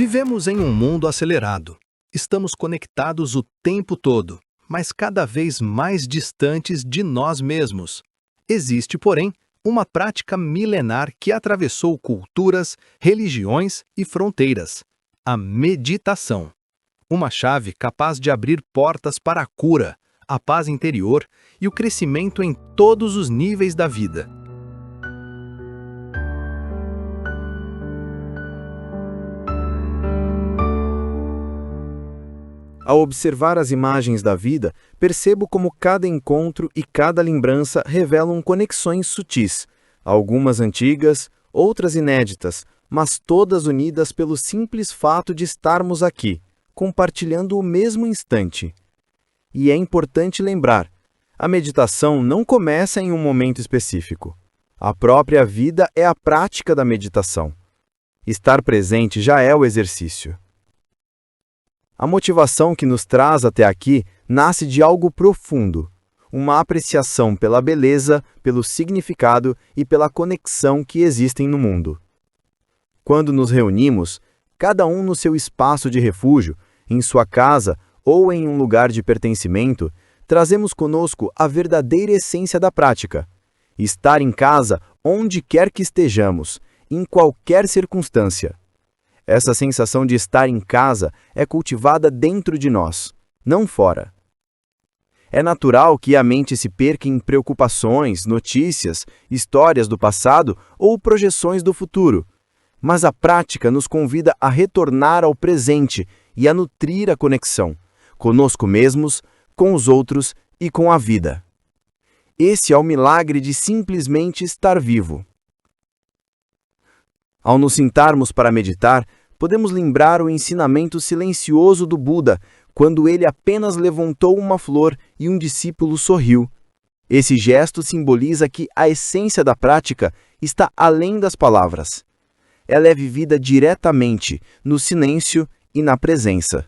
Vivemos em um mundo acelerado. Estamos conectados o tempo todo, mas cada vez mais distantes de nós mesmos. Existe, porém, uma prática milenar que atravessou culturas, religiões e fronteiras: a meditação. Uma chave capaz de abrir portas para a cura, a paz interior e o crescimento em todos os níveis da vida. Ao observar as imagens da vida, percebo como cada encontro e cada lembrança revelam conexões sutis, algumas antigas, outras inéditas, mas todas unidas pelo simples fato de estarmos aqui, compartilhando o mesmo instante. E é importante lembrar, a meditação não começa em um momento específico. A própria vida é a prática da meditação. Estar presente já é o exercício. A motivação que nos traz até aqui nasce de algo profundo, uma apreciação pela beleza, pelo significado e pela conexão que existem no mundo. Quando nos reunimos, cada um no seu espaço de refúgio, em sua casa ou em um lugar de pertencimento, trazemos conosco a verdadeira essência da prática: estar em casa onde quer que estejamos, em qualquer circunstância. Essa sensação de estar em casa é cultivada dentro de nós, não fora. É natural que a mente se perca em preocupações, notícias, histórias do passado ou projeções do futuro, mas a prática nos convida a retornar ao presente e a nutrir a conexão, conosco mesmos, com os outros e com a vida. Esse é o milagre de simplesmente estar vivo. Ao nos sentarmos para meditar, podemos lembrar o ensinamento silencioso do Buda, quando ele apenas levantou uma flor e um discípulo sorriu. Esse gesto simboliza que a essência da prática está além das palavras. Ela é vivida diretamente, no silêncio e na presença.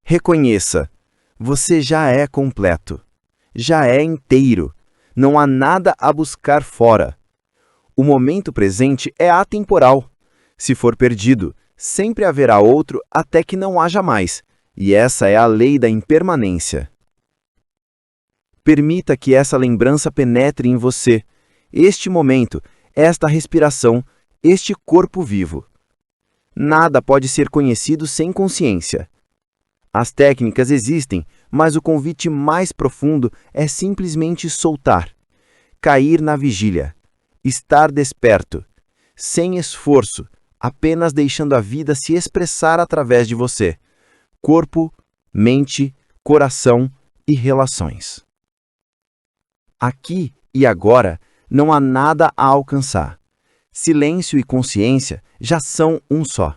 Reconheça, você já é completo, já é inteiro, não há nada a buscar fora. O momento presente é atemporal. Se for perdido, sempre haverá outro até que não haja mais, e essa é a lei da impermanência. Permita que essa lembrança penetre em você, este momento, esta respiração, este corpo vivo. Nada pode ser conhecido sem consciência. As técnicas existem, mas o convite mais profundo é simplesmente soltar, cair na vigília. Estar desperto, sem esforço, apenas deixando a vida se expressar através de você. Corpo, mente, coração e relações. Aqui e agora não há nada a alcançar. Silêncio e consciência já são um só.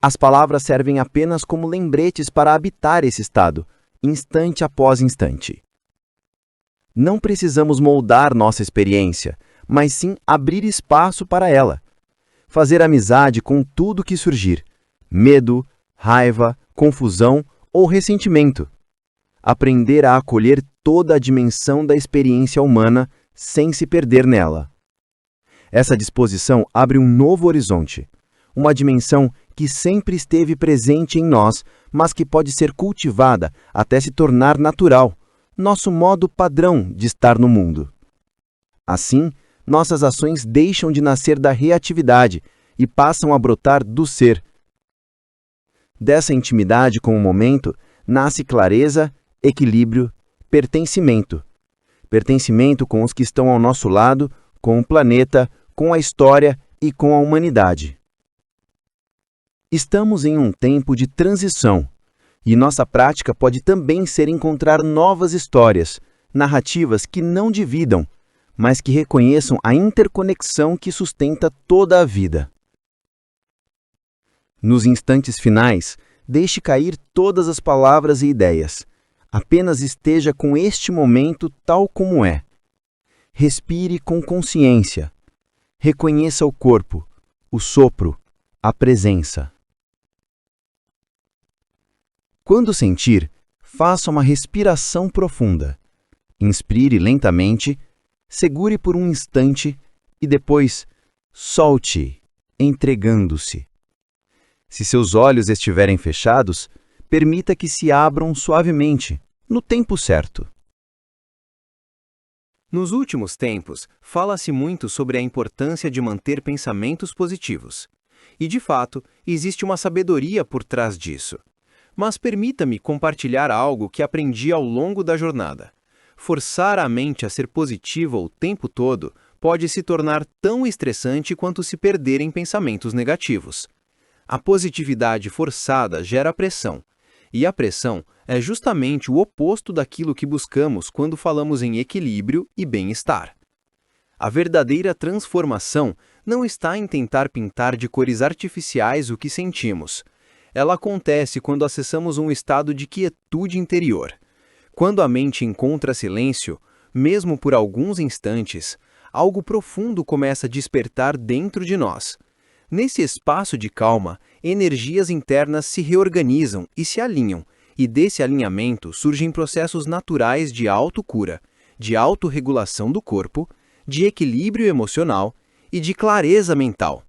As palavras servem apenas como lembretes para habitar esse estado, instante após instante. Não precisamos moldar nossa experiência, mas sim abrir espaço para ela. Fazer amizade com tudo que surgir: medo, raiva, confusão ou ressentimento. Aprender a acolher toda a dimensão da experiência humana sem se perder nela. Essa disposição abre um novo horizonte, uma dimensão que sempre esteve presente em nós, mas que pode ser cultivada até se tornar natural, nosso modo padrão de estar no mundo. Assim, nossas ações deixam de nascer da reatividade e passam a brotar do ser. Dessa intimidade com o momento, nasce clareza, equilíbrio, pertencimento. Pertencimento com os que estão ao nosso lado, com o planeta, com a história e com a humanidade. Estamos em um tempo de transição. E nossa prática pode também ser encontrar novas histórias, narrativas que não dividam, mas que reconheçam a interconexão que sustenta toda a vida. Nos instantes finais, deixe cair todas as palavras e ideias. Apenas esteja com este momento tal como é. Respire com consciência. Reconheça o corpo, o sopro, a presença. Quando sentir, faça uma respiração profunda. Inspire lentamente, segure por um instante e depois solte entregando-se. Se seus olhos estiverem fechados, permita que se abram suavemente, no tempo certo. Nos últimos tempos, fala-se muito sobre a importância de manter pensamentos positivos. E, de fato, existe uma sabedoria por trás disso. Mas permita-me compartilhar algo que aprendi ao longo da jornada. Forçar a mente a ser positiva o tempo todo pode se tornar tão estressante quanto se perder em pensamentos negativos. A positividade forçada gera pressão, e a pressão é justamente o oposto daquilo que buscamos quando falamos em equilíbrio e bem-estar. A verdadeira transformação não está em tentar pintar de cores artificiais o que sentimos. Ela acontece quando acessamos um estado de quietude interior. Quando a mente encontra silêncio, mesmo por alguns instantes, algo profundo começa a despertar dentro de nós. Nesse espaço de calma, energias internas se reorganizam e se alinham, e desse alinhamento surgem processos naturais de autocura, de autorregulação do corpo, de equilíbrio emocional e de clareza mental.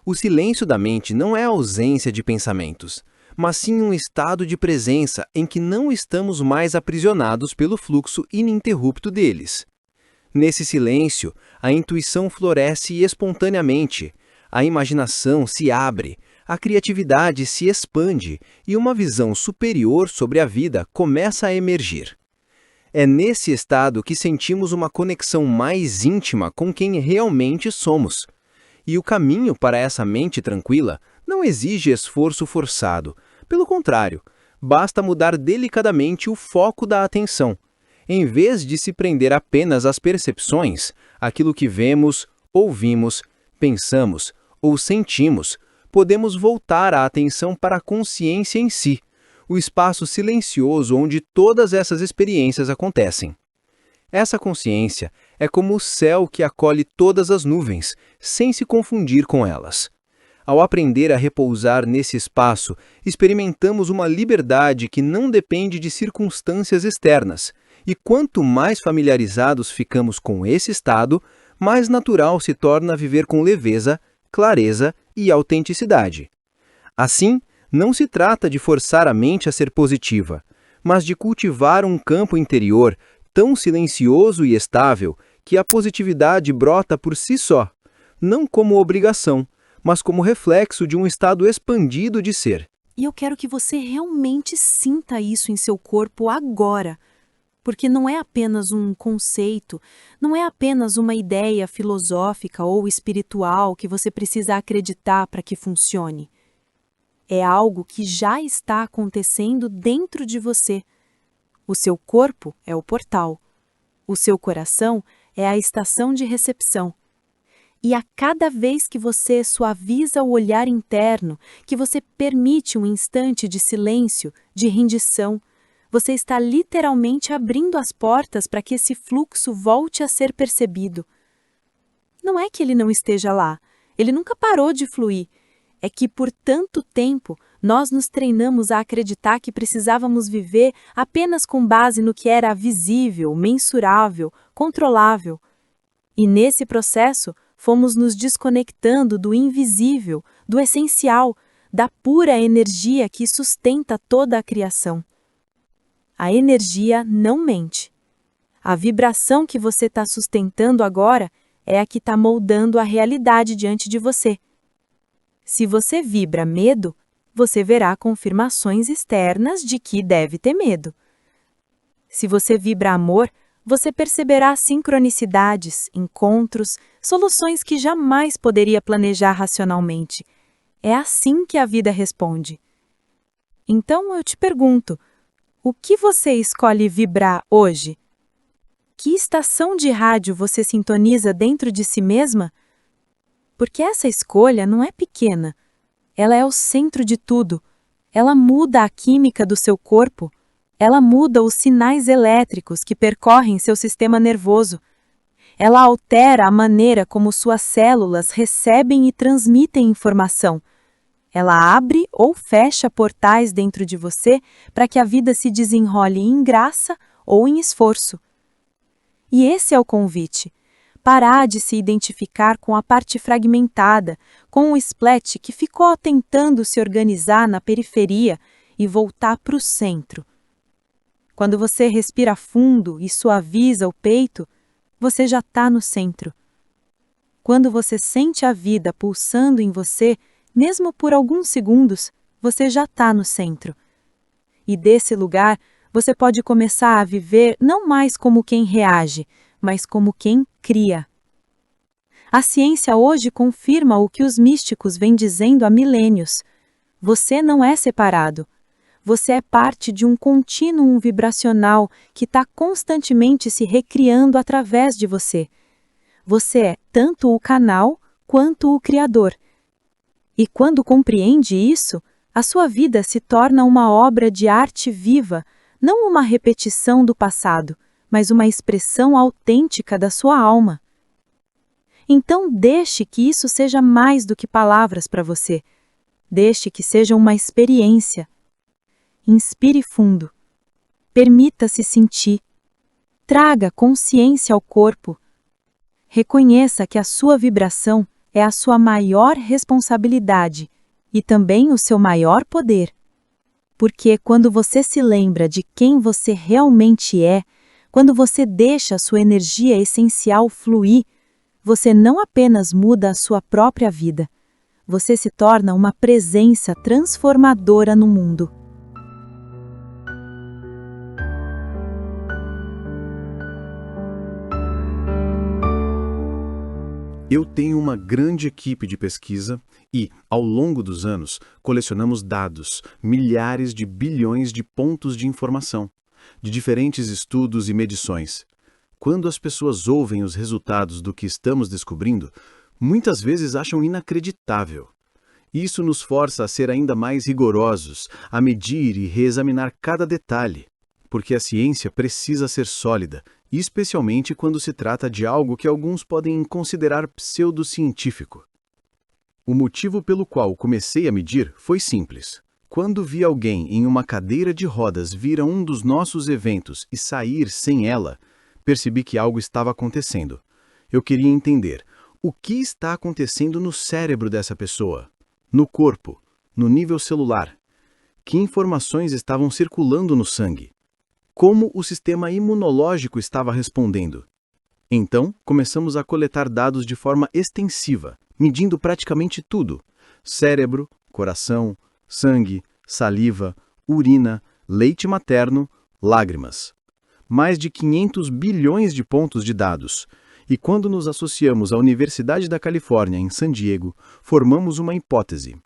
O silêncio da mente não é a ausência de pensamentos, mas sim um estado de presença em que não estamos mais aprisionados pelo fluxo ininterrupto deles. Nesse silêncio, a intuição floresce espontaneamente, a imaginação se abre, a criatividade se expande e uma visão superior sobre a vida começa a emergir. É nesse estado que sentimos uma conexão mais íntima com quem realmente somos. E o caminho para essa mente tranquila não exige esforço forçado. Pelo contrário, basta mudar delicadamente o foco da atenção. Em vez de se prender apenas às percepções, aquilo que vemos, ouvimos, pensamos ou sentimos, podemos voltar a atenção para a consciência em si, o espaço silencioso onde todas essas experiências acontecem. Essa consciência é como o céu que acolhe todas as nuvens, sem se confundir com elas. Ao aprender a repousar nesse espaço, experimentamos uma liberdade que não depende de circunstâncias externas, e quanto mais familiarizados ficamos com esse estado, mais natural se torna viver com leveza, clareza e autenticidade. Assim, não se trata de forçar a mente a ser positiva, mas de cultivar um campo interior tão silencioso e estável que a positividade brota por si só, não como obrigação, mas como reflexo de um estado expandido de ser. E eu quero que você realmente sinta isso em seu corpo agora, porque não é apenas um conceito, não é apenas uma ideia filosófica ou espiritual que você precisa acreditar para que funcione. É algo que já está acontecendo dentro de você. O seu corpo é o portal. O seu coração é a estação de recepção. E a cada vez que você suaviza o olhar interno, que você permite um instante de silêncio, de rendição, você está literalmente abrindo as portas para que esse fluxo volte a ser percebido. Não é que ele não esteja lá, ele nunca parou de fluir. É que por tanto tempo nós nos treinamos a acreditar que precisávamos viver apenas com base no que era visível, mensurável, controlável. E nesse processo fomos nos desconectando do invisível, do essencial, da pura energia que sustenta toda a criação. A energia não mente. A vibração que você está sustentando agora é a que está moldando a realidade diante de você. Se você vibra medo, você verá confirmações externas de que deve ter medo. Se você vibra amor, você perceberá sincronicidades, encontros, soluções que jamais poderia planejar racionalmente. É assim que a vida responde. Então eu te pergunto, o que você escolhe vibrar hoje? Que estação de rádio você sintoniza dentro de si mesma? Porque essa escolha não é pequena. Ela é o centro de tudo. Ela muda a química do seu corpo. Ela muda os sinais elétricos que percorrem seu sistema nervoso. Ela altera a maneira como suas células recebem e transmitem informação. Ela abre ou fecha portais dentro de você para que a vida se desenrole em graça ou em esforço. E esse é o convite, Parar de se identificar com a parte fragmentada, com o splat que ficou tentando se organizar na periferia e voltar para o centro. Quando você respira fundo e suaviza o peito, você já está no centro. Quando você sente a vida pulsando em você, mesmo por alguns segundos, você já está no centro. E desse lugar, você pode começar a viver não mais como quem reage, mas como quem cria. A ciência hoje confirma o que os místicos vêm dizendo há milênios. Você não é separado. Você é parte de um contínuo vibracional que está constantemente se recriando através de você. Você é tanto o canal quanto o criador. E quando compreende isso, a sua vida se torna uma obra de arte viva, não uma repetição do passado, mas uma expressão autêntica da sua alma. Então deixe que isso seja mais do que palavras para você. Deixe que seja uma experiência. Inspire fundo. Permita-se sentir. Traga consciência ao corpo. Reconheça que a sua vibração é a sua maior responsabilidade e também o seu maior poder. Porque quando você se lembra de quem você realmente é, quando você deixa a sua energia essencial fluir, você não apenas muda a sua própria vida, você se torna uma presença transformadora no mundo. Eu tenho uma grande equipe de pesquisa e, ao longo dos anos, colecionamos dados, milhares de bilhões de pontos de informação, de diferentes estudos e medições. Quando as pessoas ouvem os resultados do que estamos descobrindo, muitas vezes acham inacreditável. Isso nos força a ser ainda mais rigorosos, a medir e reexaminar cada detalhe, porque a ciência precisa ser sólida, especialmente quando se trata de algo que alguns podem considerar pseudocientífico. O motivo pelo qual comecei a medir foi simples. Quando vi alguém em uma cadeira de rodas vir a um dos nossos eventos e sair sem ela, percebi que algo estava acontecendo. Eu queria entender o que está acontecendo no cérebro dessa pessoa, no corpo, no nível celular. Que informações estavam circulando no sangue? Como o sistema imunológico estava respondendo? Então, começamos a coletar dados de forma extensiva, medindo praticamente tudo: cérebro, coração, sangue, saliva, urina, leite materno, lágrimas. Mais de 500 bilhões de pontos de dados. E quando nos associamos à Universidade da Califórnia, em San Diego, formamos uma hipótese.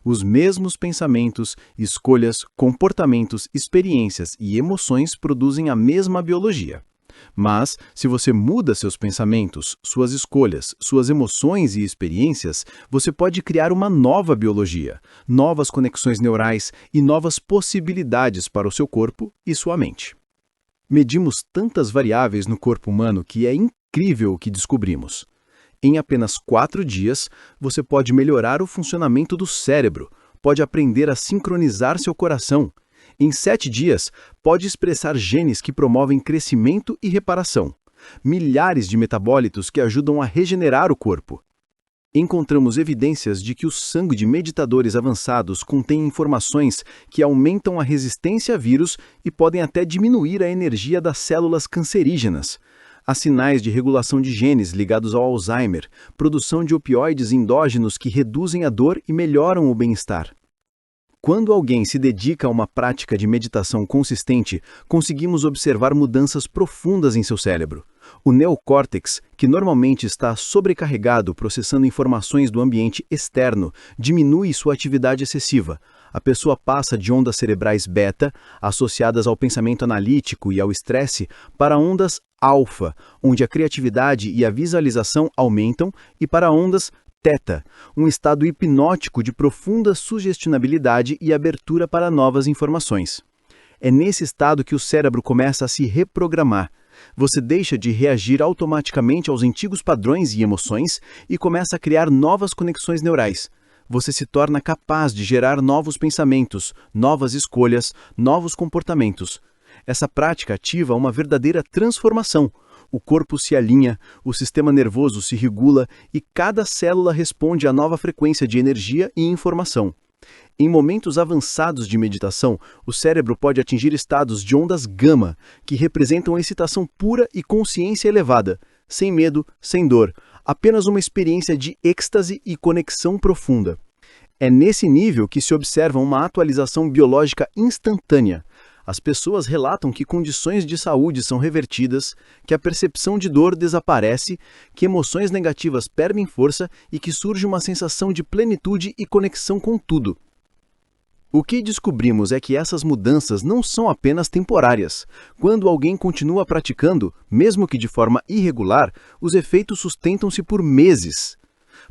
Os mesmos pensamentos, escolhas, comportamentos, experiências e emoções produzem a mesma biologia. Mas, se você muda seus pensamentos, suas escolhas, suas emoções e experiências, você pode criar uma nova biologia, novas conexões neurais e novas possibilidades para o seu corpo e sua mente. Medimos tantas variáveis no corpo humano que é incrível o que descobrimos. Em apenas 4 dias, você pode melhorar o funcionamento do cérebro, pode aprender a sincronizar seu coração. Em 7 dias, pode expressar genes que promovem crescimento e reparação. Milhares de metabólitos que ajudam a regenerar o corpo. Encontramos evidências de que o sangue de meditadores avançados contém informações que aumentam a resistência a vírus e podem até diminuir a energia das células cancerígenas. Há sinais de regulação de genes ligados ao Alzheimer, produção de opioides endógenos que reduzem a dor e melhoram o bem-estar. Quando alguém se dedica a uma prática de meditação consistente, conseguimos observar mudanças profundas em seu cérebro. O neocórtex, que normalmente está sobrecarregado processando informações do ambiente externo, diminui sua atividade excessiva. A pessoa passa de ondas cerebrais beta, associadas ao pensamento analítico e ao estresse, para ondas alfa, onde a criatividade e a visualização aumentam, e para ondas teta, um estado hipnótico de profunda sugestionabilidade e abertura para novas informações. É nesse estado que o cérebro começa a se reprogramar. Você deixa de reagir automaticamente aos antigos padrões e emoções e começa a criar novas conexões neurais. Você se torna capaz de gerar novos pensamentos, novas escolhas, novos comportamentos. Essa prática ativa uma verdadeira transformação, O corpo se alinha, o sistema nervoso se regula e cada célula responde à nova frequência de energia e informação. Em momentos avançados de meditação, o cérebro pode atingir estados de ondas gama, que representam excitação pura e consciência elevada, sem medo, sem dor, apenas uma experiência de êxtase e conexão profunda. É nesse nível que se observa uma atualização biológica instantânea. As pessoas relatam que condições de saúde são revertidas, que a percepção de dor desaparece, que emoções negativas perdem força e que surge uma sensação de plenitude e conexão com tudo. O que descobrimos é que essas mudanças não são apenas temporárias. Quando alguém continua praticando, mesmo que de forma irregular, os efeitos sustentam-se por meses.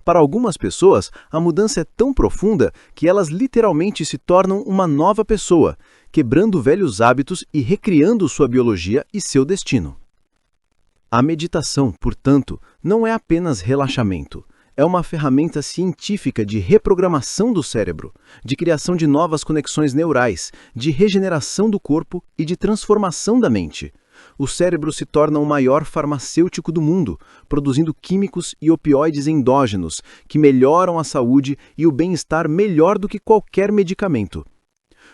Para algumas pessoas, a mudança é tão profunda que elas literalmente se tornam uma nova pessoa, quebrando velhos hábitos e recriando sua biologia e seu destino. A meditação, portanto, não é apenas relaxamento. É uma ferramenta científica de reprogramação do cérebro, de criação de novas conexões neurais, de regeneração do corpo e de transformação da mente. O cérebro se torna o maior farmacêutico do mundo, produzindo químicos e opioides endógenos que melhoram a saúde e o bem-estar melhor do que qualquer medicamento.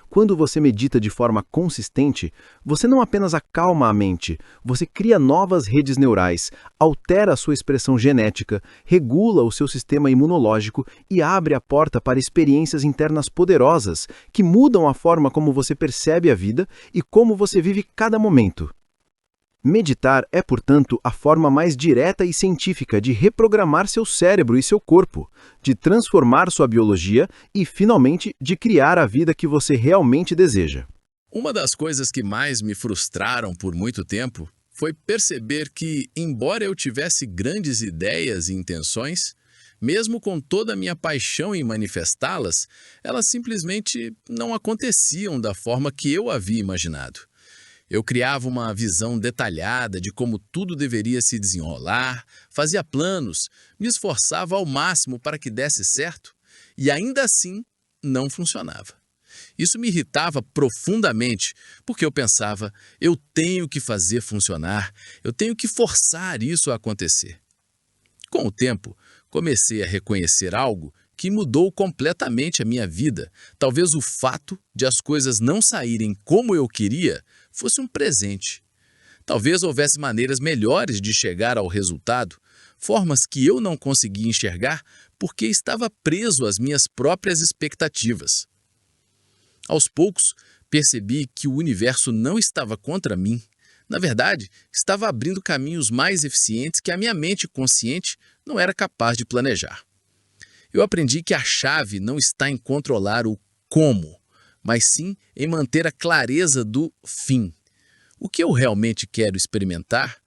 Quando você medita de forma consistente, você não apenas acalma a mente, você cria novas redes neurais, altera a sua expressão genética, regula o seu sistema imunológico e abre a porta para experiências internas poderosas que mudam a forma como você percebe a vida e como você vive cada momento. Meditar é, portanto, a forma mais direta e científica de reprogramar seu cérebro e seu corpo, de transformar sua biologia e, finalmente, de criar a vida que você realmente deseja. Uma das coisas que mais me frustraram por muito tempo foi perceber que, embora eu tivesse grandes ideias e intenções, mesmo com toda a minha paixão em manifestá-las, elas simplesmente não aconteciam da forma que eu havia imaginado. Eu criava uma visão detalhada de como tudo deveria se desenrolar, fazia planos, me esforçava ao máximo para que desse certo e ainda assim não funcionava. Isso me irritava profundamente, porque eu pensava, eu tenho que fazer funcionar, eu tenho que forçar isso a acontecer. Com o tempo, comecei a reconhecer algo que mudou completamente a minha vida. Talvez o fato de as coisas não saírem como eu queria fosse um presente. Talvez houvesse maneiras melhores de chegar ao resultado, formas que eu não conseguia enxergar porque estava preso às minhas próprias expectativas. Aos poucos, percebi que o universo não estava contra mim. Na verdade, estava abrindo caminhos mais eficientes que a minha mente consciente não era capaz de planejar. Eu aprendi que a chave não está em controlar o como, mas sim em manter a clareza do fim. O que eu realmente quero experimentar?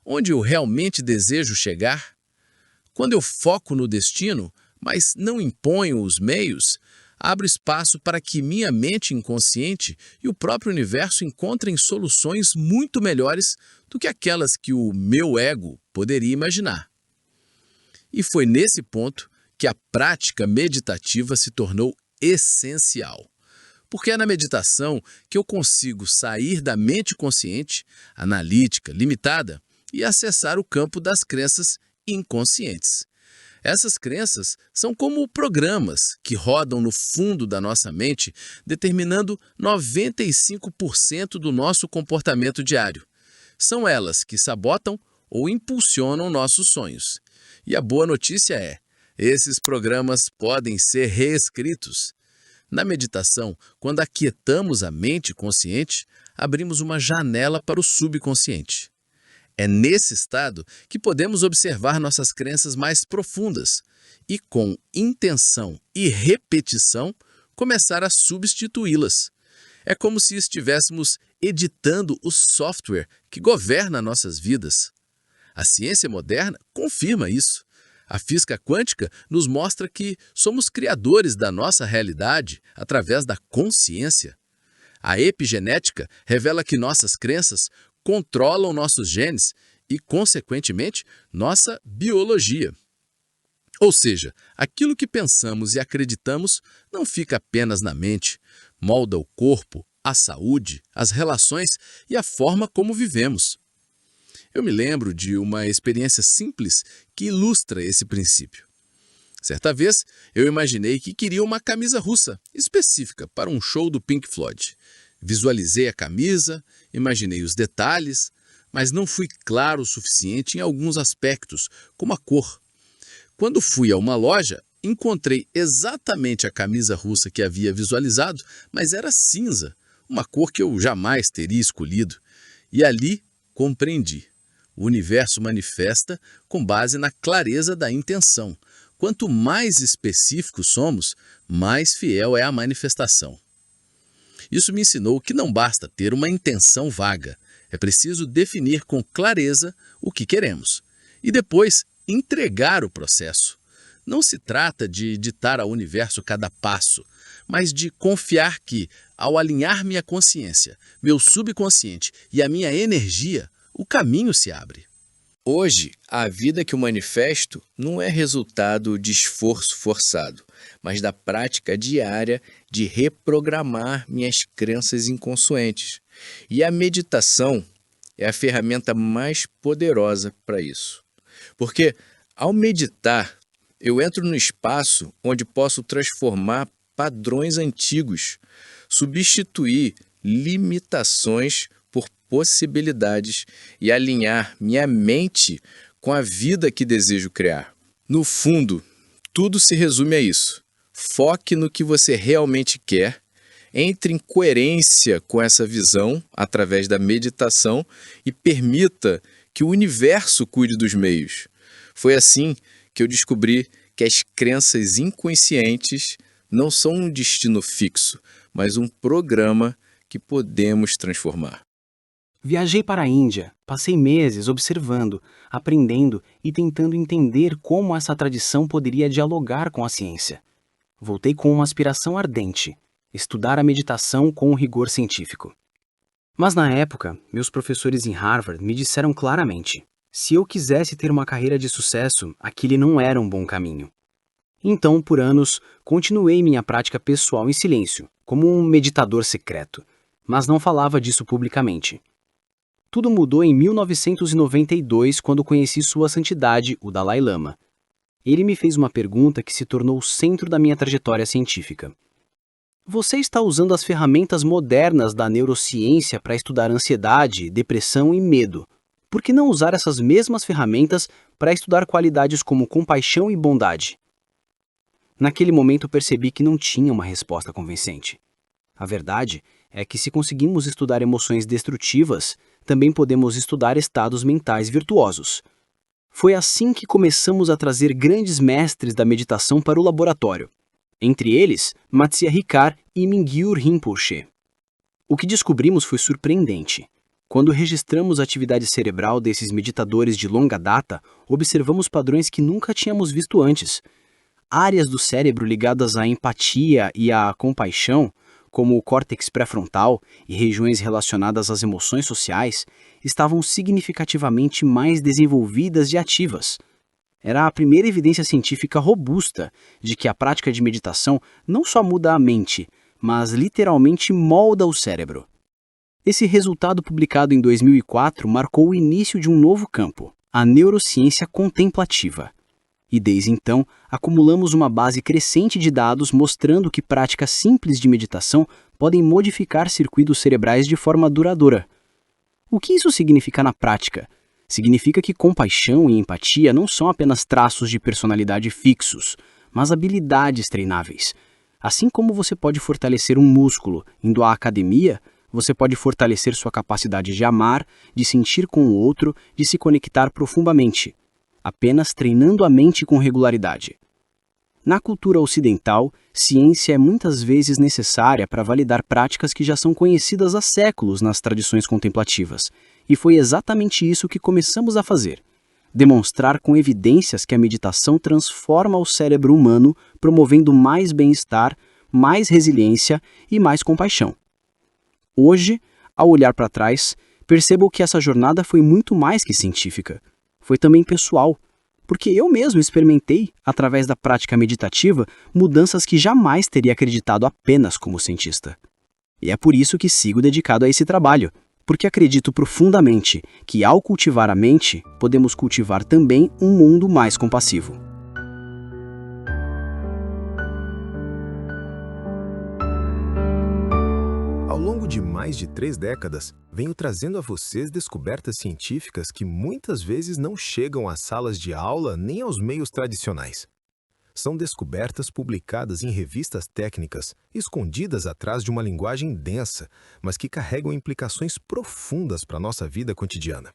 Onde eu realmente desejo chegar? Quando eu foco no destino, mas não imponho os meios, abro espaço para que minha mente inconsciente e o próprio universo encontrem soluções muito melhores do que aquelas que o meu ego poderia imaginar. E foi nesse ponto que a prática meditativa se tornou essencial. Porque é na meditação que eu consigo sair da mente consciente, analítica, limitada, e acessar o campo das crenças inconscientes. Essas crenças são como programas que rodam no fundo da nossa mente, determinando 95% do nosso comportamento diário. São elas que sabotam ou impulsionam nossos sonhos. E a boa notícia é, esses programas podem ser reescritos. Na meditação, quando aquietamos a mente consciente, abrimos uma janela para o subconsciente. É nesse estado que podemos observar nossas crenças mais profundas e, com intenção e repetição, começar a substituí-las. É como se estivéssemos editando o software que governa nossas vidas. A ciência moderna confirma isso. A física quântica nos mostra que somos criadores da nossa realidade através da consciência. A epigenética revela que nossas crenças controlam nossos genes e, consequentemente, nossa biologia. Ou seja, aquilo que pensamos e acreditamos não fica apenas na mente, molda o corpo, a saúde, as relações e a forma como vivemos. Eu me lembro de uma experiência simples que ilustra esse princípio. Certa vez, eu imaginei que queria uma camisa russa específica para um show do Pink Floyd. Visualizei a camisa, imaginei os detalhes, mas não fui claro o suficiente em alguns aspectos, como a cor. Quando fui a uma loja, encontrei exatamente a camisa russa que havia visualizado, mas era cinza, uma cor que eu jamais teria escolhido. E ali compreendi. O universo manifesta com base na clareza da intenção. Quanto mais específicos somos, mais fiel é a manifestação. Isso me ensinou que não basta ter uma intenção vaga. É preciso definir com clareza o que queremos e depois entregar o processo. Não se trata de ditar ao universo cada passo, mas de confiar que, ao alinhar minha consciência, meu subconsciente e a minha energia, o caminho se abre. Hoje, a vida que eu manifesto não é resultado de esforço forçado, mas da prática diária de reprogramar minhas crenças inconscientes. E a meditação é a ferramenta mais poderosa para isso. Porque, ao meditar, eu entro no espaço onde posso transformar padrões antigos, substituir limitações por possibilidades e alinhar minha mente com a vida que desejo criar. No fundo, tudo se resume a isso. Foque no que você realmente quer, entre em coerência com essa visão através da meditação e permita que o universo cuide dos meios. Foi assim que eu descobri que as crenças inconscientes não são um destino fixo, mas um programa que podemos transformar. Viajei para a Índia, passei meses observando, aprendendo e tentando entender como essa tradição poderia dialogar com a ciência. Voltei com uma aspiração ardente, estudar a meditação com o rigor científico. Mas na época, meus professores em Harvard me disseram claramente, se eu quisesse ter uma carreira de sucesso, aquele não era um bom caminho. Então, por anos, continuei minha prática pessoal em silêncio, como um meditador secreto, mas não falava disso publicamente. Tudo mudou em 1992, quando conheci Sua Santidade, o Dalai Lama. Ele me fez uma pergunta que se tornou o centro da minha trajetória científica. Você está usando as ferramentas modernas da neurociência para estudar ansiedade, depressão e medo. Por que não usar essas mesmas ferramentas para estudar qualidades como compaixão e bondade? Naquele momento percebi que não tinha uma resposta convincente. A verdade é que se conseguimos estudar emoções destrutivas, também podemos estudar estados mentais virtuosos. Foi assim que começamos a trazer grandes mestres da meditação para o laboratório. Entre eles, Matsya Rikar e Mingyur Rinpoche. O que descobrimos foi surpreendente. Quando registramos a atividade cerebral desses meditadores de longa data, observamos padrões que nunca tínhamos visto antes. Áreas do cérebro ligadas à empatia e à compaixão, como o córtex pré-frontal e regiões relacionadas às emoções sociais, estavam significativamente mais desenvolvidas e ativas. Era a primeira evidência científica robusta de que a prática de meditação não só muda a mente, mas literalmente molda o cérebro. Esse resultado, publicado em 2004, marcou o início de um novo campo, a neurociência contemplativa. E desde então, acumulamos uma base crescente de dados mostrando que práticas simples de meditação podem modificar circuitos cerebrais de forma duradoura. O que isso significa na prática? Significa que compaixão e empatia não são apenas traços de personalidade fixos, mas habilidades treináveis. Assim como você pode fortalecer um músculo indo à academia, você pode fortalecer sua capacidade de amar, de sentir com o outro, de se conectar profundamente, apenas treinando a mente com regularidade. Na cultura ocidental, ciência é muitas vezes necessária para validar práticas que já são conhecidas há séculos nas tradições contemplativas, e foi exatamente isso que começamos a fazer: demonstrar com evidências que a meditação transforma o cérebro humano, promovendo mais bem-estar, mais resiliência e mais compaixão. Hoje, ao olhar para trás, percebo que essa jornada foi muito mais que científica. Foi também pessoal, porque eu mesmo experimentei, através da prática meditativa, mudanças que jamais teria acreditado apenas como cientista. E é por isso que sigo dedicado a esse trabalho, porque acredito profundamente que, ao cultivar a mente, podemos cultivar também um mundo mais compassivo. Ao longo de mais de 3 décadas, venho trazendo a vocês descobertas científicas que muitas vezes não chegam às salas de aula nem aos meios tradicionais. São descobertas publicadas em revistas técnicas, escondidas atrás de uma linguagem densa, mas que carregam implicações profundas para a nossa vida cotidiana.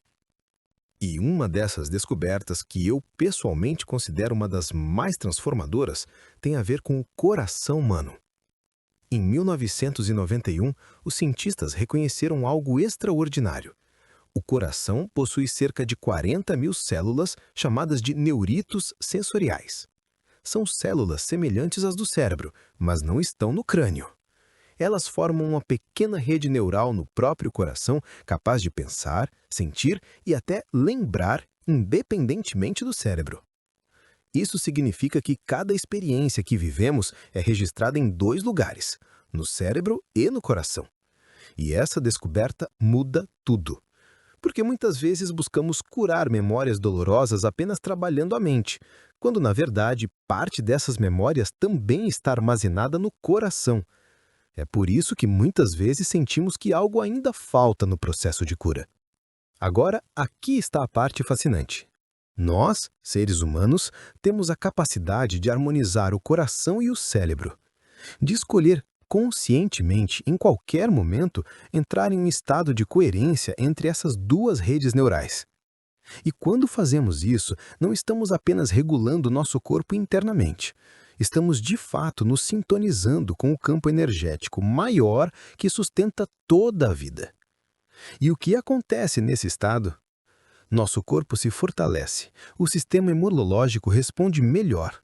E uma dessas descobertas, que eu pessoalmente considero uma das mais transformadoras, tem a ver com o coração humano. Em 1991, os cientistas reconheceram algo extraordinário. O coração possui cerca de 40 mil células chamadas de neuritos sensoriais. São células semelhantes às do cérebro, mas não estão no crânio. Elas formam uma pequena rede neural no próprio coração, capaz de pensar, sentir e até lembrar, independentemente do cérebro. Isso significa que cada experiência que vivemos é registrada em 2 lugares, no cérebro e no coração. E essa descoberta muda tudo. Porque muitas vezes buscamos curar memórias dolorosas apenas trabalhando a mente, quando na verdade parte dessas memórias também está armazenada no coração. É por isso que muitas vezes sentimos que algo ainda falta no processo de cura. Agora, aqui está a parte fascinante. Nós, seres humanos, temos a capacidade de harmonizar o coração e o cérebro, de escolher conscientemente, em qualquer momento, entrar em um estado de coerência entre essas 2 redes neurais. E quando fazemos isso, não estamos apenas regulando nosso corpo internamente. Estamos, de fato, nos sintonizando com o campo energético maior que sustenta toda a vida. E o que acontece nesse estado? Nosso corpo se fortalece, o sistema imunológico responde melhor,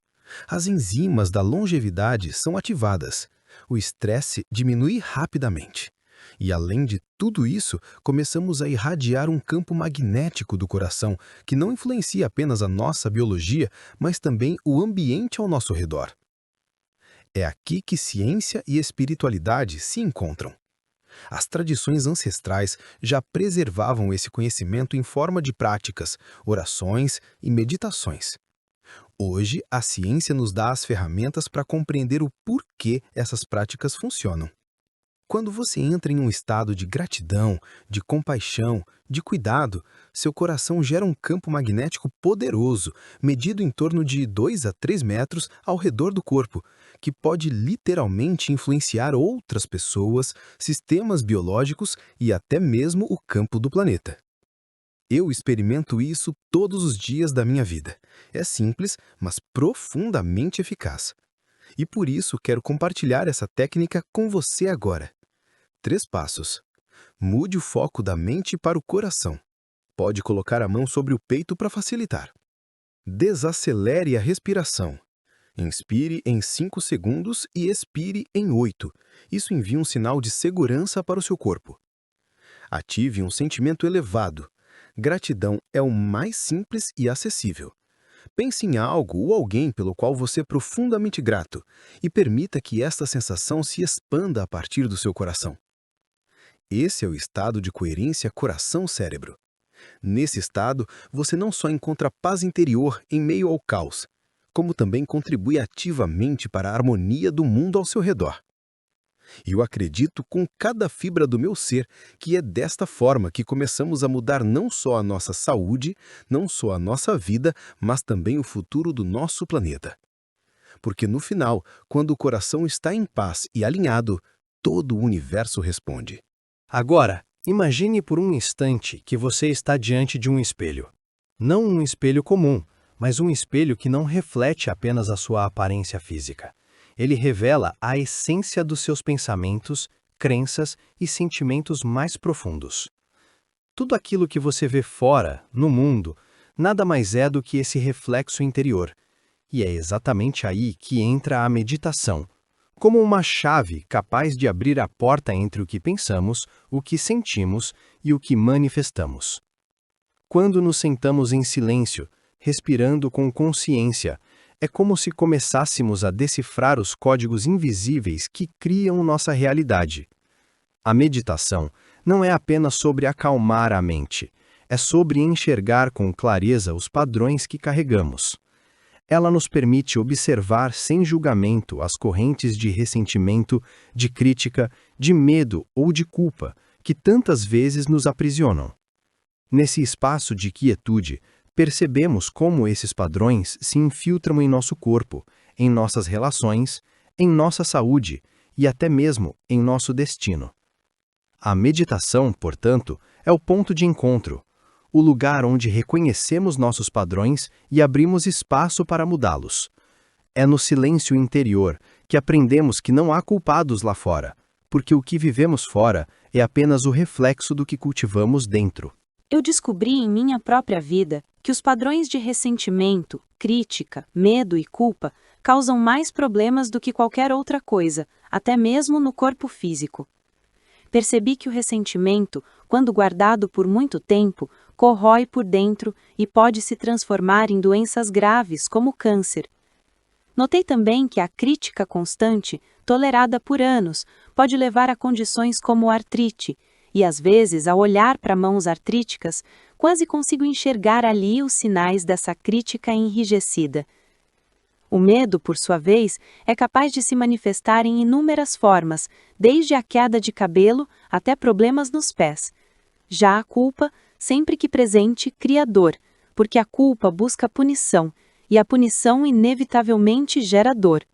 as enzimas da longevidade são ativadas, o estresse diminui rapidamente. E além de tudo isso, começamos a irradiar um campo magnético do coração, que não influencia apenas a nossa biologia, mas também o ambiente ao nosso redor. É aqui que ciência e espiritualidade se encontram. As tradições ancestrais já preservavam esse conhecimento em forma de práticas, orações e meditações. Hoje, a ciência nos dá as ferramentas para compreender o porquê essas práticas funcionam. Quando você entra em um estado de gratidão, de compaixão, de cuidado, seu coração gera um campo magnético poderoso, medido em torno de 2 a 3 metros ao redor do corpo, que pode literalmente influenciar outras pessoas, sistemas biológicos e até mesmo o campo do planeta. Eu experimento isso todos os dias da minha vida. É simples, mas profundamente eficaz. E por isso quero compartilhar essa técnica com você agora. 3 passos. Mude o foco da mente para o coração. Pode colocar a mão sobre o peito para facilitar. Desacelere a respiração. Inspire em 5 segundos e expire em 8. Isso envia um sinal de segurança para o seu corpo. Ative um sentimento elevado. Gratidão é o mais simples e acessível. Pense em algo ou alguém pelo qual você é profundamente grato e permita que esta sensação se expanda a partir do seu coração. Esse é o estado de coerência coração-cérebro. Nesse estado, você não só encontra paz interior em meio ao caos, como também contribui ativamente para a harmonia do mundo ao seu redor. E eu acredito com cada fibra do meu ser que é desta forma que começamos a mudar não só a nossa saúde, não só a nossa vida, mas também o futuro do nosso planeta. Porque no final, quando o coração está em paz e alinhado, todo o universo responde. Agora, imagine por um instante que você está diante de um espelho. Não um espelho comum, mas um espelho que não reflete apenas a sua aparência física. Ele revela a essência dos seus pensamentos, crenças e sentimentos mais profundos. Tudo aquilo que você vê fora, no mundo, nada mais é do que esse reflexo interior. E é exatamente aí que entra a meditação, como uma chave capaz de abrir a porta entre o que pensamos, o que sentimos e o que manifestamos. Quando nos sentamos em silêncio, respirando com consciência, é como se começássemos a decifrar os códigos invisíveis que criam nossa realidade. A meditação não é apenas sobre acalmar a mente, é sobre enxergar com clareza os padrões que carregamos. Ela nos permite observar sem julgamento as correntes de ressentimento, de crítica, de medo ou de culpa que tantas vezes nos aprisionam. Nesse espaço de quietude, percebemos como esses padrões se infiltram em nosso corpo, em nossas relações, em nossa saúde e até mesmo em nosso destino. A meditação, portanto, é o ponto de encontro, o lugar onde reconhecemos nossos padrões e abrimos espaço para mudá-los. É no silêncio interior que aprendemos que não há culpados lá fora, porque o que vivemos fora é apenas o reflexo do que cultivamos dentro. Eu descobri em minha própria vida que os padrões de ressentimento, crítica, medo e culpa causam mais problemas do que qualquer outra coisa, até mesmo no corpo físico. Percebi que o ressentimento, quando guardado por muito tempo, corrói por dentro e pode se transformar em doenças graves como câncer. Notei também que a crítica constante, tolerada por anos, pode levar a condições como artrite, e às vezes, ao olhar para mãos artríticas, quase consigo enxergar ali os sinais dessa crítica enrijecida. O medo, por sua vez, é capaz de se manifestar em inúmeras formas, desde a queda de cabelo até problemas nos pés. Já a culpa, sempre que presente, cria dor, porque a culpa busca punição, e a punição inevitavelmente gera dor.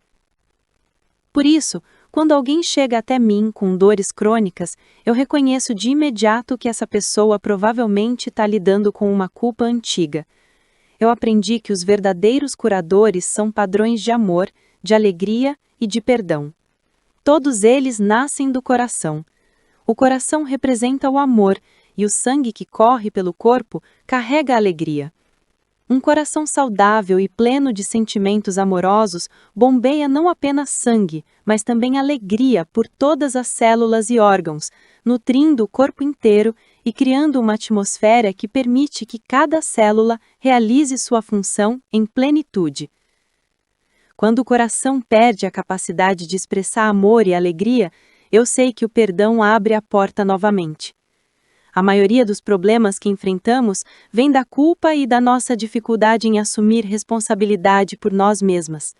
Por isso, quando alguém chega até mim com dores crônicas, eu reconheço de imediato que essa pessoa provavelmente está lidando com uma culpa antiga. Eu aprendi que os verdadeiros curadores são padrões de amor, de alegria e de perdão. Todos eles nascem do coração. O coração representa o amor, e o sangue que corre pelo corpo carrega a alegria. Um coração saudável e pleno de sentimentos amorosos bombeia não apenas sangue, mas também alegria por todas as células e órgãos, nutrindo o corpo inteiro e criando uma atmosfera que permite que cada célula realize sua função em plenitude. Quando o coração perde a capacidade de expressar amor e alegria, eu sei que o perdão abre a porta novamente. A maioria dos problemas que enfrentamos vem da culpa e da nossa dificuldade em assumir responsabilidade por nós mesmas.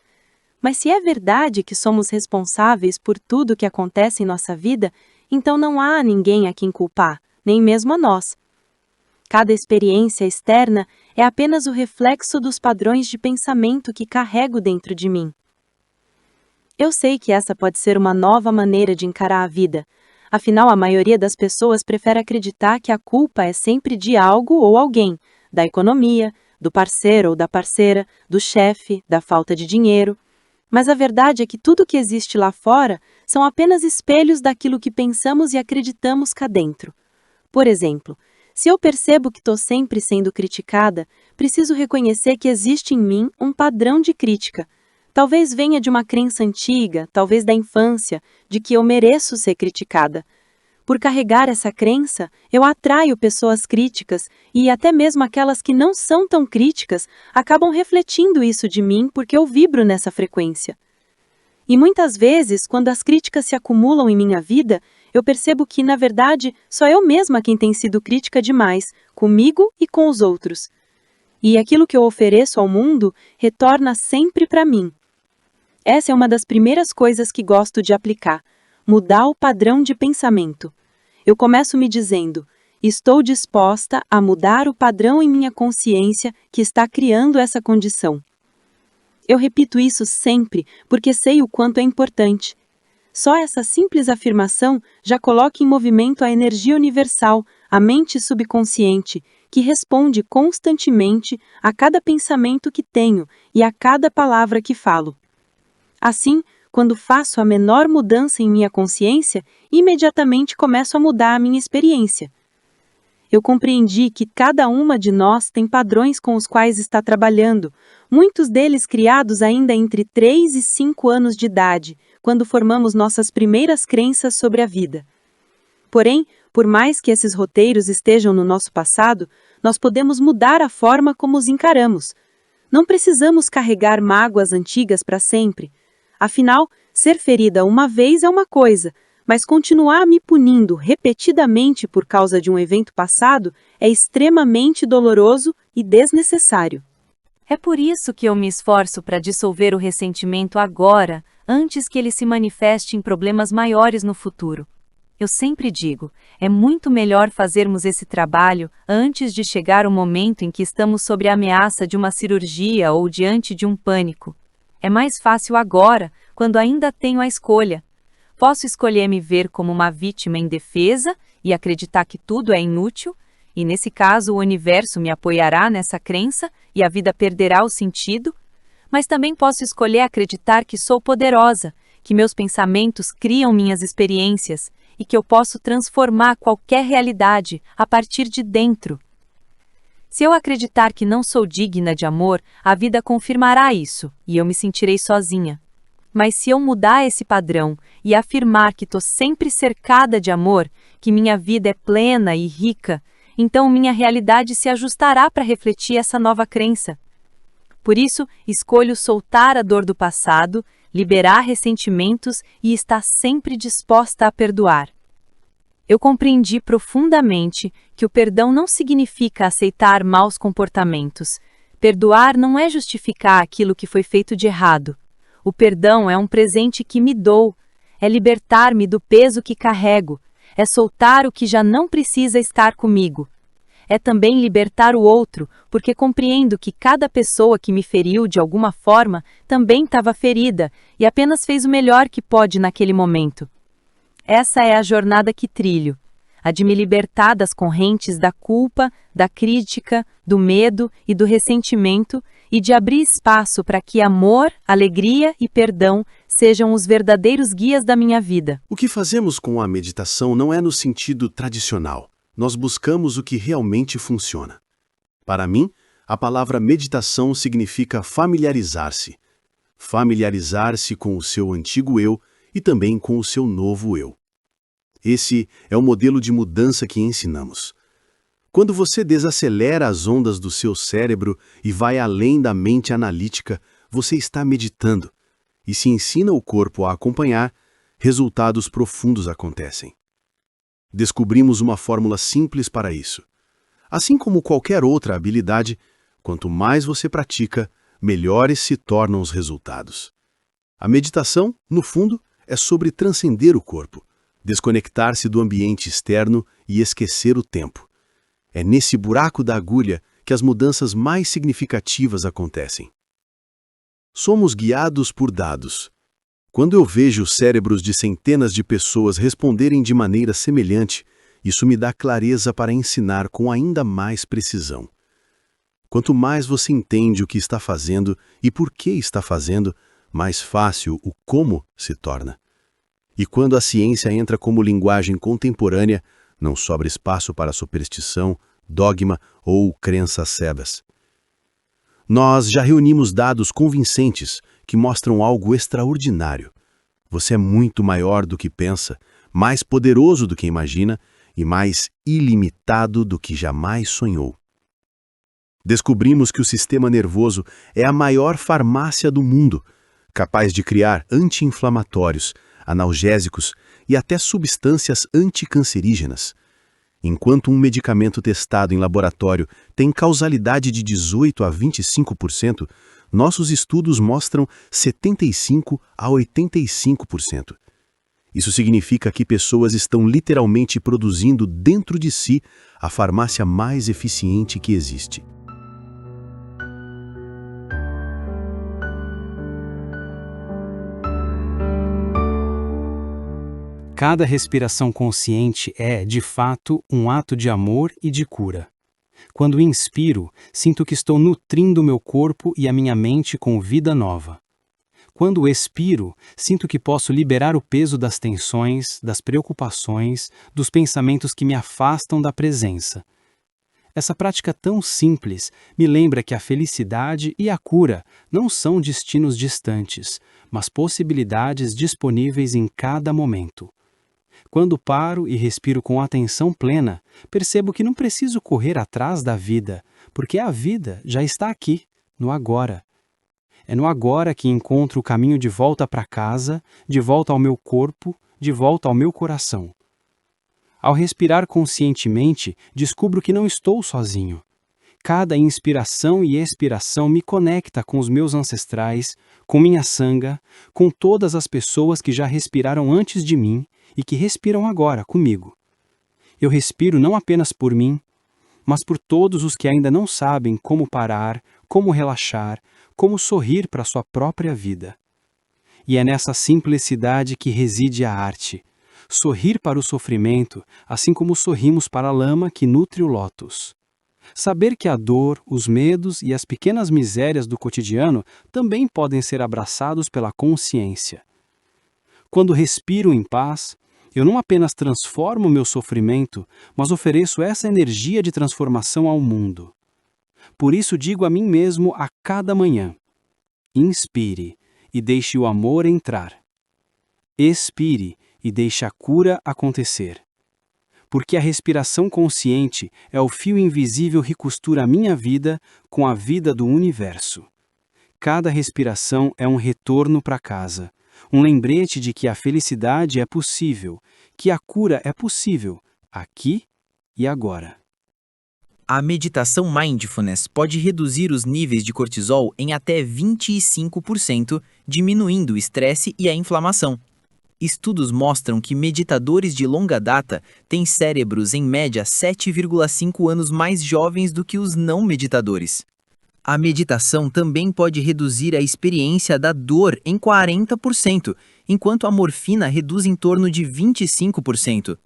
Mas se é verdade que somos responsáveis por tudo que acontece em nossa vida, então não há ninguém a quem culpar, nem mesmo a nós. Cada experiência externa é apenas o reflexo dos padrões de pensamento que carrego dentro de mim. Eu sei que essa pode ser uma nova maneira de encarar a vida. Afinal, a maioria das pessoas prefere acreditar que a culpa é sempre de algo ou alguém, da economia, do parceiro ou da parceira, do chefe, da falta de dinheiro. Mas a verdade é que tudo que existe lá fora são apenas espelhos daquilo que pensamos e acreditamos cá dentro. Por exemplo, se eu percebo que estou sempre sendo criticada, preciso reconhecer que existe em mim um padrão de crítica. Talvez venha de uma crença antiga, talvez da infância, de que eu mereço ser criticada. Por carregar essa crença, eu atraio pessoas críticas e até mesmo aquelas que não são tão críticas acabam refletindo isso de mim porque eu vibro nessa frequência. E muitas vezes, quando as críticas se acumulam em minha vida, eu percebo que, na verdade, só eu mesma quem tem sido crítica demais, comigo e com os outros. E aquilo que eu ofereço ao mundo retorna sempre para mim. Essa é uma das primeiras coisas que gosto de aplicar, mudar o padrão de pensamento. Eu começo me dizendo, estou disposta a mudar o padrão em minha consciência que está criando essa condição. Eu repito isso sempre porque sei o quanto é importante. Só essa simples afirmação já coloca em movimento a energia universal, a mente subconsciente, que responde constantemente a cada pensamento que tenho e a cada palavra que falo. Assim, quando faço a menor mudança em minha consciência, imediatamente começo a mudar a minha experiência. Eu compreendi que cada uma de nós tem padrões com os quais está trabalhando, muitos deles criados ainda entre 3 e 5 anos de idade, quando formamos nossas primeiras crenças sobre a vida. Porém, por mais que esses roteiros estejam no nosso passado, nós podemos mudar a forma como os encaramos. Não precisamos carregar mágoas antigas para sempre. Afinal, ser ferida uma vez é uma coisa, Mas continuar me punindo repetidamente por causa de um evento passado é extremamente doloroso e desnecessário. É por isso que eu me esforço para dissolver o ressentimento agora, antes que ele se manifeste em problemas maiores no futuro. Eu sempre digo, é muito melhor fazermos esse trabalho antes de chegar o momento em que estamos sob a ameaça de uma cirurgia ou diante de um pânico. É mais fácil agora, quando ainda tenho a escolha. Posso escolher me ver como uma vítima indefesa e acreditar que tudo é inútil, e nesse caso o universo me apoiará nessa crença e a vida perderá o sentido, mas também posso escolher acreditar que sou poderosa, que meus pensamentos criam minhas experiências e que eu posso transformar qualquer realidade a partir de dentro. Se eu acreditar que não sou digna de amor, a vida confirmará isso e eu me sentirei sozinha. Mas se eu mudar esse padrão e afirmar que estou sempre cercada de amor, que minha vida é plena e rica, então minha realidade se ajustará para refletir essa nova crença. Por isso, escolho soltar a dor do passado, liberar ressentimentos e estar sempre disposta a perdoar. Eu compreendi profundamente que o perdão não significa aceitar maus comportamentos. Perdoar não é justificar aquilo que foi feito de errado. O perdão é um presente que me dou, é libertar-me do peso que carrego, é soltar o que já não precisa estar comigo. É também libertar o outro, porque compreendo que cada pessoa que me feriu de alguma forma também estava ferida e apenas fez o melhor que pode naquele momento. Essa é a jornada que trilho, a de me libertar das correntes da culpa, da crítica, do medo e do ressentimento e de abrir espaço para que amor, alegria e perdão sejam os verdadeiros guias da minha vida. O que fazemos com a meditação não é no sentido tradicional. Nós buscamos o que realmente funciona. Para mim, a palavra meditação significa familiarizar-se. Familiarizar-se com o seu antigo eu e também com o seu novo eu. Esse é o modelo de mudança que ensinamos. Quando você desacelera as ondas do seu cérebro e vai além da mente analítica, você está meditando. E se ensina o corpo a acompanhar, resultados profundos acontecem. Descobrimos uma fórmula simples para isso. Assim como qualquer outra habilidade, quanto mais você pratica, melhores se tornam os resultados. A meditação, no fundo, é sobre transcender o corpo, desconectar-se do ambiente externo e esquecer o tempo. É nesse buraco da agulha que as mudanças mais significativas acontecem. Somos guiados por dados. Quando eu vejo cérebros de centenas de pessoas responderem de maneira semelhante, isso me dá clareza para ensinar com ainda mais precisão. Quanto mais você entende o que está fazendo e por que está fazendo, mais fácil o como se torna. E quando a ciência entra como linguagem contemporânea, não sobra espaço para superstição, dogma ou crenças cegas. Nós já reunimos dados convincentes que mostram algo extraordinário. Você é muito maior do que pensa, mais poderoso do que imagina e mais ilimitado do que jamais sonhou. Descobrimos que o sistema nervoso é a maior farmácia do mundo, capaz de criar anti-inflamatórios, analgésicos e até substâncias anticancerígenas. Enquanto um medicamento testado em laboratório tem causalidade de 18 a 25%, nossos estudos mostram 75 a 85%. Isso significa que pessoas estão literalmente produzindo dentro de si a farmácia mais eficiente que existe. Cada respiração consciente é, de fato, um ato de amor e de cura. Quando inspiro, sinto que estou nutrindo meu corpo e a minha mente com vida nova. Quando expiro, sinto que posso liberar o peso das tensões, das preocupações, dos pensamentos que me afastam da presença. Essa prática tão simples me lembra que a felicidade e a cura não são destinos distantes, mas possibilidades disponíveis em cada momento. Quando paro e respiro com atenção plena, percebo que não preciso correr atrás da vida, porque a vida já está aqui, no agora. É no agora que encontro o caminho de volta para casa, de volta ao meu corpo, de volta ao meu coração. Ao respirar conscientemente, descubro que não estou sozinho. Cada inspiração e expiração me conecta com os meus ancestrais, com minha sanga, com todas as pessoas que já respiraram antes de mim e que respiram agora comigo. Eu respiro não apenas por mim, mas por todos os que ainda não sabem como parar, como relaxar, como sorrir para sua própria vida. E é nessa simplicidade que reside a arte. Sorrir para o sofrimento, assim como sorrimos para a lama que nutre o lótus. Saber que a dor, os medos e as pequenas misérias do cotidiano também podem ser abraçados pela consciência. Quando respiro em paz, eu não apenas transformo o meu sofrimento, mas ofereço essa energia de transformação ao mundo. Por isso digo a mim mesmo a cada manhã: inspire e deixe o amor entrar. Expire e deixe a cura acontecer. Porque a respiração consciente é o fio invisível que costura a minha vida com a vida do universo. Cada respiração é um retorno para casa, um lembrete de que a felicidade é possível, que a cura é possível, aqui e agora. A meditação Mindfulness pode reduzir os níveis de cortisol em até 25%, diminuindo o estresse e a inflamação. Estudos mostram que meditadores de longa data têm cérebros em média 7,5 anos mais jovens do que os não meditadores. A meditação também pode reduzir a experiência da dor em 40%, enquanto a morfina reduz em torno de 25%.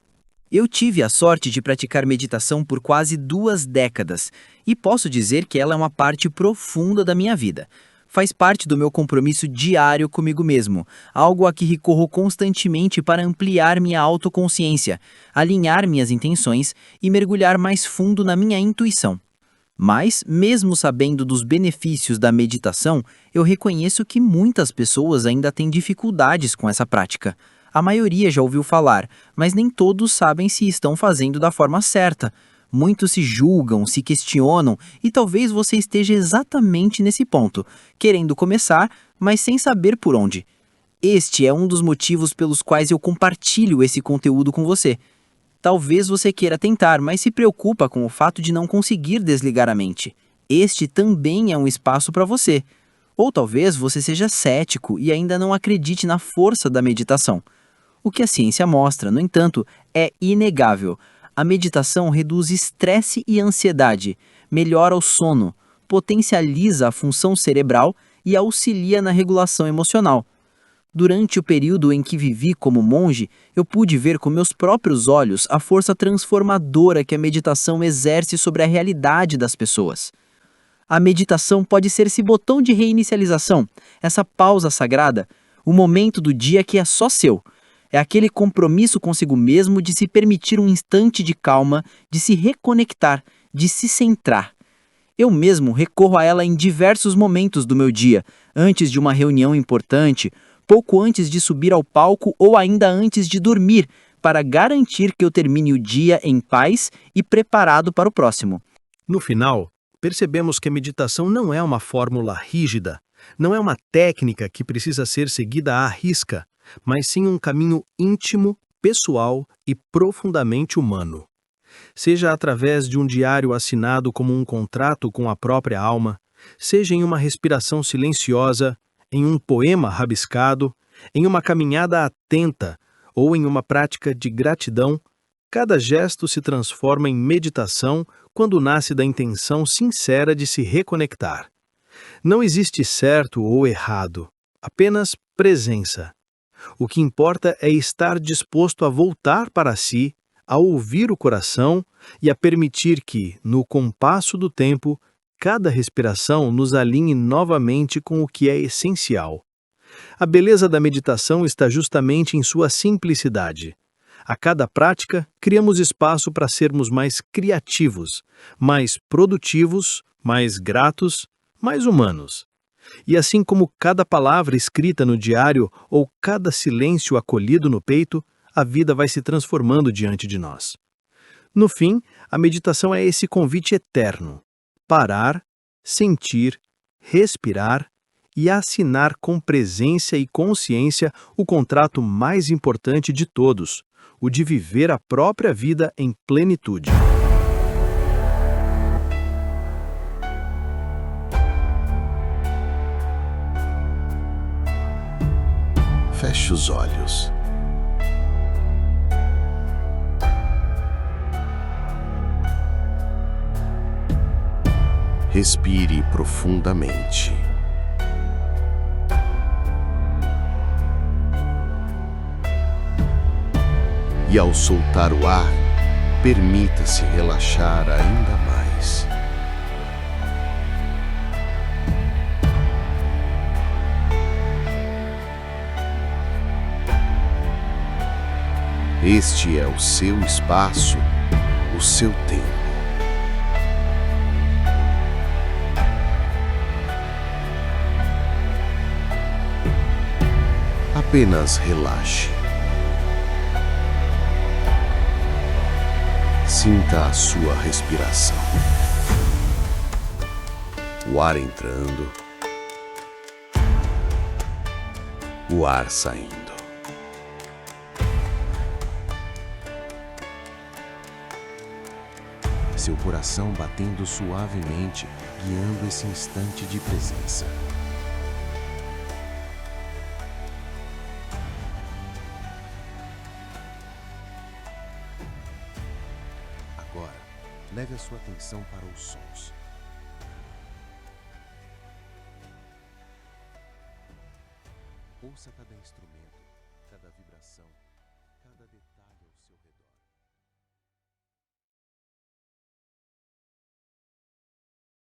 Eu tive a sorte de praticar meditação por quase 2 décadas e posso dizer que ela é uma parte profunda da minha vida. Faz parte do meu compromisso diário comigo mesmo, algo a que recorro constantemente para ampliar minha autoconsciência, alinhar minhas intenções e mergulhar mais fundo na minha intuição. Mas, mesmo sabendo dos benefícios da meditação, eu reconheço que muitas pessoas ainda têm dificuldades com essa prática. A maioria já ouviu falar, mas nem todos sabem se estão fazendo da forma certa. Muitos se julgam, se questionam e talvez você esteja exatamente nesse ponto, querendo começar, mas sem saber por onde. Este é um dos motivos pelos quais eu compartilho esse conteúdo com você. Talvez você queira tentar, mas se preocupa com o fato de não conseguir desligar a mente. Este também é um espaço para você. Ou talvez você seja cético e ainda não acredite na força da meditação. O que a ciência mostra, no entanto, é inegável. A meditação reduz estresse e ansiedade, melhora o sono, potencializa a função cerebral e auxilia na regulação emocional. Durante o período em que vivi como monge, eu pude ver com meus próprios olhos a força transformadora que a meditação exerce sobre a realidade das pessoas. A meditação pode ser esse botão de reinicialização, essa pausa sagrada, o momento do dia que é só seu. É aquele compromisso consigo mesmo de se permitir um instante de calma, de se reconectar, de se centrar. Eu mesmo recorro a ela em diversos momentos do meu dia, antes de uma reunião importante, pouco antes de subir ao palco ou ainda antes de dormir, para garantir que eu termine o dia em paz e preparado para o próximo. No final, percebemos que a meditação não é uma fórmula rígida, não é uma técnica que precisa ser seguida à risca, mas sim um caminho íntimo, pessoal e profundamente humano. Seja através de um diário assinado como um contrato com a própria alma, seja em uma respiração silenciosa, em um poema rabiscado, em uma caminhada atenta ou em uma prática de gratidão, cada gesto se transforma em meditação quando nasce da intenção sincera de se reconectar. Não existe certo ou errado, apenas presença. O que importa é estar disposto a voltar para si, a ouvir o coração e a permitir que, no compasso do tempo, cada respiração nos alinhe novamente com o que é essencial. A beleza da meditação está justamente em sua simplicidade. A cada prática, criamos espaço para sermos mais criativos, mais produtivos, mais gratos, mais humanos. E assim como cada palavra escrita no diário ou cada silêncio acolhido no peito, a vida vai se transformando diante de nós. No fim, a meditação é esse convite eterno: parar, sentir, respirar e assinar com presença e consciência o contrato mais importante de todos, o de viver a própria vida em plenitude. Feche os olhos. Respire profundamente. E ao soltar o ar, permita-se relaxar ainda mais. Este é o seu espaço, o seu tempo. Apenas relaxe. Sinta a sua respiração. O ar entrando, o ar saindo. Seu coração batendo suavemente, guiando esse instante de presença. Agora, leve a sua atenção para os sons. Ouça cada instrumento, cada vibração, cada detalhe.